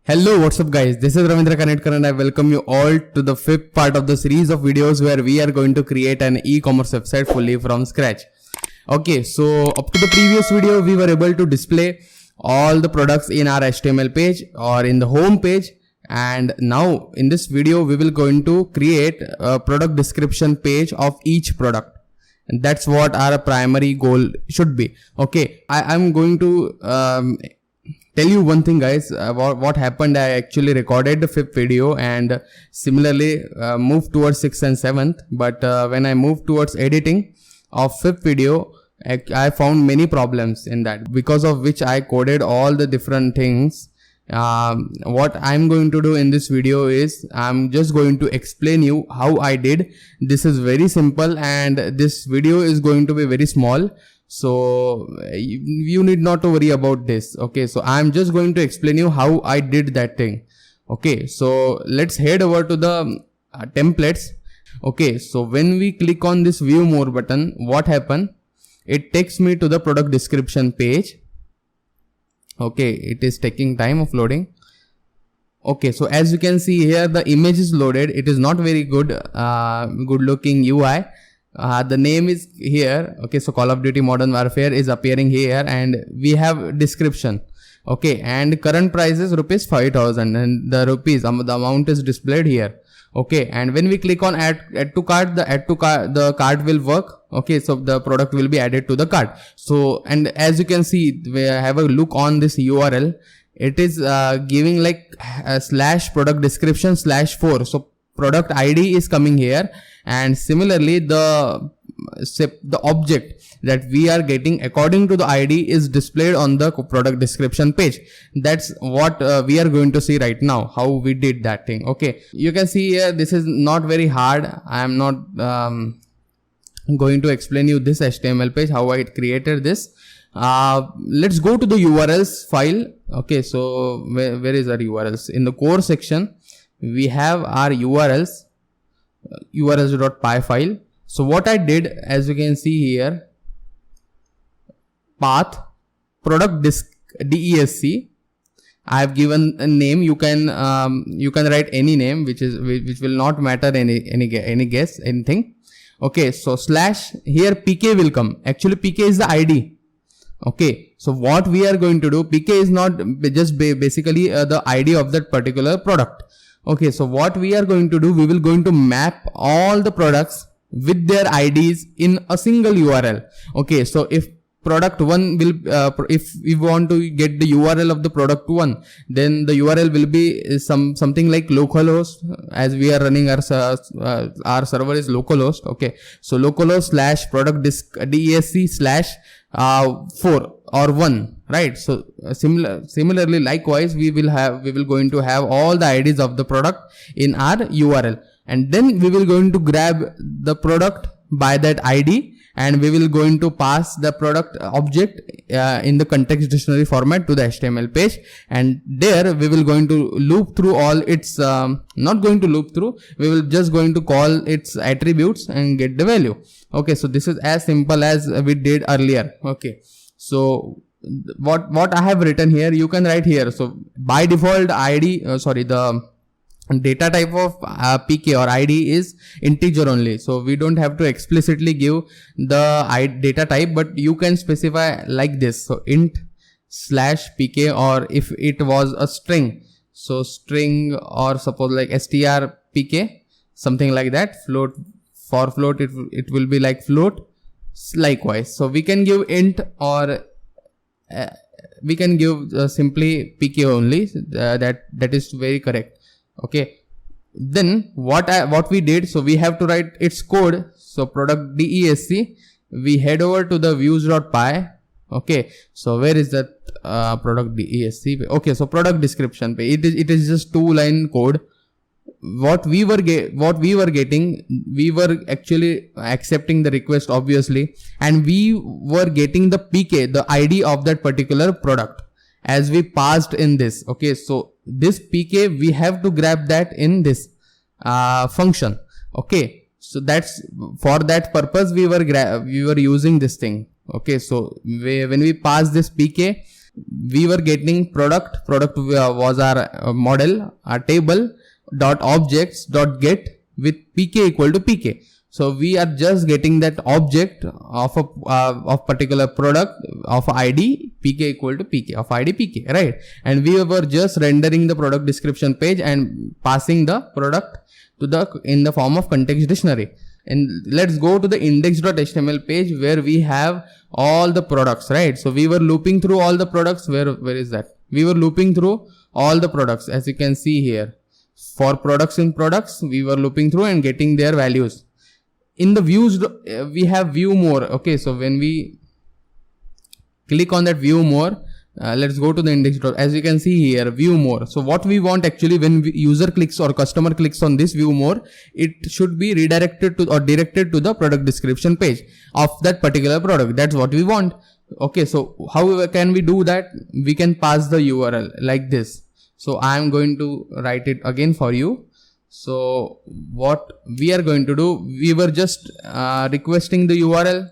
Hello, what's up guys? This is Ravindra Kanetkar and I welcome you all to the fifth part of the series of videos where we are going to create an e-commerce website fully from scratch. Okay, so up to the previous video, we were able to display all the products in our HTML page or in the home page. And now in this video, we will going to create a product description page of each product. And that's what our primary goal should be. Okay, I'm going to tell you one thing guys, what happened. I actually recorded the fifth video and similarly moved towards 6th and 7th, but when I moved towards editing of fifth video, I found many problems in that, because of which I coded all the different things. What I'm going to do in this video is I'm just going to explain you how I did. This is very simple and this video is going to be very small. So you need not to worry about this. Okay, so I'm just going to explain you how I did that thing. Okay, so let's head over to the templates. Okay, so when we click on this view more button, what happened? It takes me to the product description page. Okay, it is taking time of loading. Okay, so as you can see here, the image is loaded. It is not very good looking UI. The name is here. Okay, so Call of Duty Modern Warfare is appearing here and we have description. Okay, and current price is rupees 5,000 and the rupees, the amount is displayed here. Okay, and when we click on add to cart, the cart will work. Okay, so the product will be added to the cart. So, and as you can see, we have a look on this URL. It is giving like slash product description /4. So product ID is coming here, and similarly the object that we are getting according to the ID is displayed on the product description page. That's what we are going to see right now, how we did that thing. Okay, you can see here, this is not very hard. I am not going to explain you this HTML page, how I created this. Let's go to the URLs file. Okay, so where is our URLs? In the core section, we have our URLs, urls.py file. So what I did, as you can see here, path product DESC. I have given a name. You can write any name, which will not matter any guess anything. Okay, so slash here PK will come. Actually PK is the ID. Okay, so what we are going to do, PK is not just basically the ID of that particular product. Okay, so what we are going to do, we will going to map all the products with their IDs in a single URL. Okay, so if product 1 will, if we want to get the URL of the product 1, then the URL will be something like localhost, as we are running our server is localhost. Okay, so localhost /product DESC /4 or 1, right? So similarly likewise we will going to have all the IDs of the product in our URL, and then we will going to grab the product by that ID and we will going to pass the product object in the context dictionary format to the HTML page, and there we will going to loop through all its not going to loop through, we will just going to call its attributes and get the value. Okay, so this is as simple as we did earlier. Okay, so what I have written here, you can write here. So by default ID, the data type of PK or ID is integer only, so we don't have to explicitly give the data type, but you can specify like this. So int /PK, or if it was a string, so string, or suppose like strPK, something like that. Float, for float it will be like float likewise. So we can give int, or we can give simply PK only. That is very correct. Okay, then what we did, so we have to write its code. So product DESC, we head over to the views.py. Okay, so where is that product DESC? Okay, so product description page, it is just 2-line code. What we were getting, we were actually accepting the request obviously, and we were getting the PK, the ID of that particular product, as we passed in this. Okay, so this PK we have to grab that in this function. Okay, so that's for that purpose we were using this thing. Okay, so when we pass this PK, we were getting product was our model, our table dot objects dot get with pk equal to pk. So we are just getting that object of a of particular product of ID pk equal to pk of ID pk, right? And we were just rendering the product description page and passing the product to the in the form of context dictionary. And let's go to the index.html page where we have all the products, right? So we were looping through all the products. Where is that? We were looping through all the products, as you can see here. For products in products, we were looping through and getting their values. In the views, we have view more. Okay, so when we click on that view more, let's go to the index. As you can see here, view more. So what we want actually, when user clicks or customer clicks on this view more, it should be redirected to or directed to the product description page of that particular product. That's what we want. Okay, so how can we do that? We can pass the URL like this. So I am going to write it again for you. So what we are going to do, we were just requesting the URL,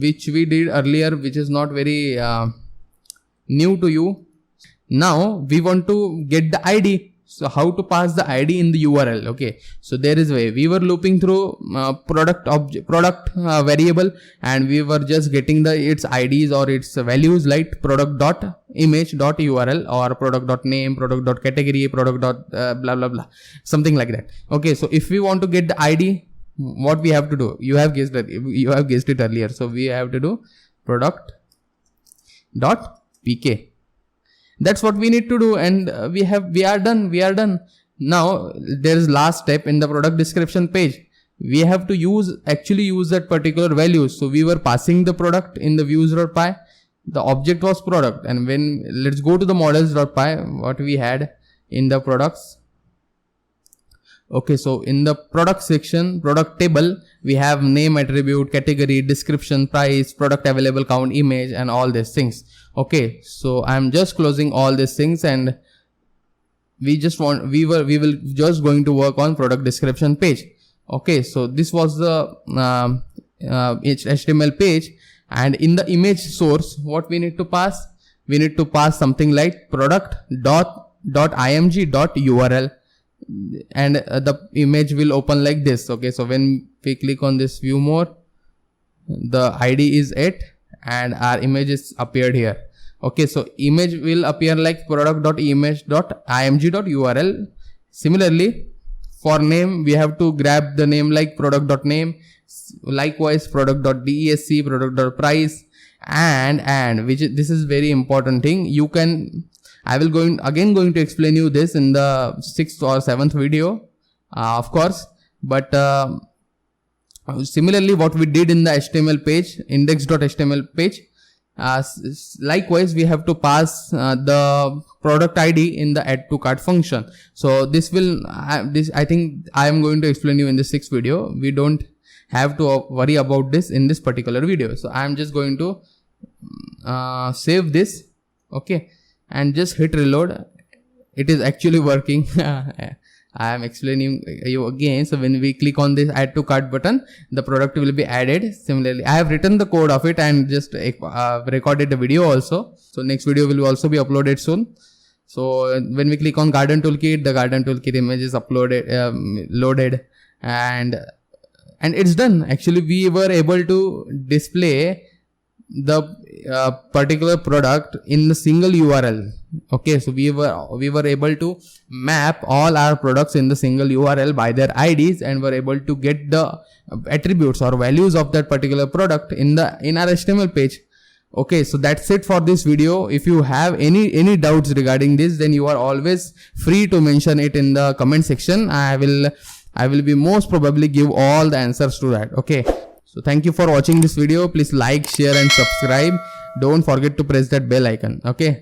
which we did earlier, which is not very new to you. Now we want to get the ID. So how to pass the ID in the URL? Okay, so there is a way. We were looping through product variable, and we were just getting its IDs or its values like product.image.url or product.name, product.category, product. Blah blah blah, something like that. Okay, so if we want to get the ID, what we have to do? You have guessed it earlier. So we have to do product.pk. That's what we need to do, and we are done. Now there is last step in the product description page. We have to use that particular value. So we were passing the product in the views.py. The object was product, and let's go to the models.py, what we had in the products. Okay, so in the product section, product table, we have name, attribute, category, description, price, product available count, image, and all these things. Okay, so I'm just closing all these things, and we will just going to work on product description page. Okay, so this was the HTML page, and in the image source, what we need to pass? We need to pass something like product.img.url. And the image will open like this. Okay, so when we click on this view more, the ID is 8 and our image is appeared here. Okay, so image will appear like product.image.img.url. Similarly, for name, we have to grab the name like product.name, likewise product.desc, product.price, and this is very important thing. I will going to explain you this in the 6th or 7th video, of course. But similarly, what we did in the HTML page, index.html page, likewise we have to pass the product ID in the add to cart function. So I think I am going to explain you in the 6th video. We don't have to worry about this in this particular video. So I am just going to save this. Okay. And just hit reload. It is actually working. I am explaining you again. So when we click on this add to cart button, the product will be added. Similarly, I have written the code of it and just recorded the video also. So next video will also be uploaded soon. So when we click on garden toolkit, the garden toolkit image is loaded, and it's done. Actually, we were able to display the particular product in the single URL. Okay, so we were able to map all our products in the single URL by their IDs, and were able to get the attributes or values of that particular product in our HTML page. Okay, so that's it for this video. If you have any doubts regarding this, then you are always free to mention it in the comment section. I will be most probably give all the answers to that. Okay, so thank you for watching this video. Please like, share and subscribe. Don't forget to press that bell icon. Okay.